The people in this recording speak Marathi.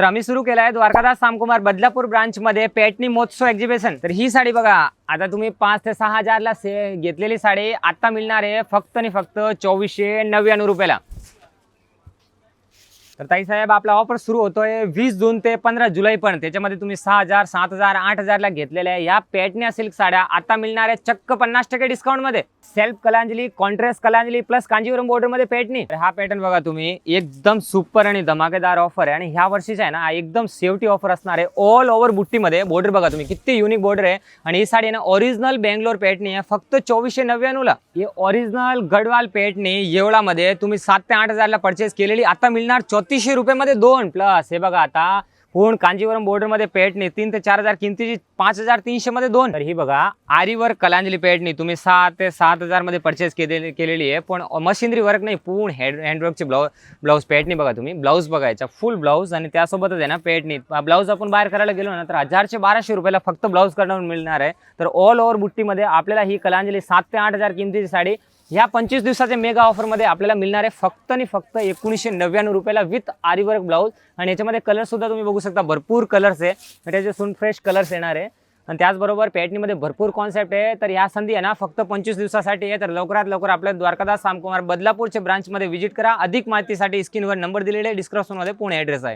तर आम्ही सुरू केला आहे द्वारकादास सामकुमार बदलापूर ब्रांच मध्ये पेटणी महोत्सव एक्झिबिशन। तर ही साडी बघा, आता तुम्ही 5 ते 6 हजारला घेतलेली साडी आता मिळणार आहे फक्त आणि फक्त 2499 रुपयाला। तर ताई साहेब आपला ऑफर सुरू होतोय 20 जून ते 15 जुलै पण, त्याच्यामध्ये तुम्ही 6000 7000 8000 ला घेतलेल्या या पेटण्या सिल्क साड्या आता मिळणार आहे चक्क 50% डिस्काउंट मध्ये। Self Kalanjali, contrast Kalanjali plus Kanjivaram border मध्ये पेटणी। हा पॅटर्न बघा तुम्ही, एकदम सुपर आणि धमाकेदार ऑफर आहे आणि ह्या वर्षीचा आहे ना एकदम सेफ्टी ऑफर असणार आहे। ऑल ओव्हर बुट्टी मध्ये बॉर्डर बघा तुम्ही किती युनिक बॉर्डर आहे आणि ही साडी ना ओरिजिनल बेंगलोर पेटणी आहे फक्त 2499 ला। हे ओरिजिनल गडवाल पेटणी येवला मध्ये तुम्ही 7 ते 8000 ला परचेस केलेली आता मिळणार 3400 रुपयामध्ये 2 प्लस हे बघा आता पूर्ण कांजीवरम बॉर्डर मध्ये पेटणी 3 ते 4000 किमतीची 5300 मध्ये 2। तर ही बघा आरीवर कलांजली पेटणी तुम्ही 6 ते 7000 मध्ये परचेस केलेली आहे, पण मशिनरी वर्क नाही, पूर्ण हँडवर्कची ब्लाउज पेटणी बघा तुम्ही, ब्लाउज बघायचा फुल ब्लाउज आणि त्यासोबतच आहे ना पेटणी। ब्लाउज आपण बाहेर करायला गेलो ना तर 1000 ते 1200 रुपयाला फक्त ब्लाउज करून मिळणार आहे। तर ऑल ओव्हर बुट्टीमध्ये आपल्याला ही कलांजली 7 ते 8000 किमतीची साडी ह्या 25 दिवसाच्या मेगा ऑफर मध्ये आपल्याला मिळणार आहे फक्त आणि फक्त 1999 रुपयाला विथ आरीवर्क ब्लाउज। आणि याच्यामध्ये कलर सुद्धा तुम्ही बघू शकता, भरपूर कलर्स आहे, त्याच्यातून फ्रेश कलर्स येणार आहे आणि त्याचबरोबर पेटणीमध्ये भरपूर कॉन्सेप्ट आहे। तर ह्या संधी आहे ना फक्त 25 दिवसासाठी आहे, तर लवकरात लवकर आपल्या द्वारकादास सामकुमार बदलापूरच्या ब्रांचमध्ये व्हिजिट करा। अधिक माहितीसाठी स्क्रीनवर नंबर दिलेले आहे, डिस्क्रिप्शनमध्ये पुणे ॲड्रेस आहे।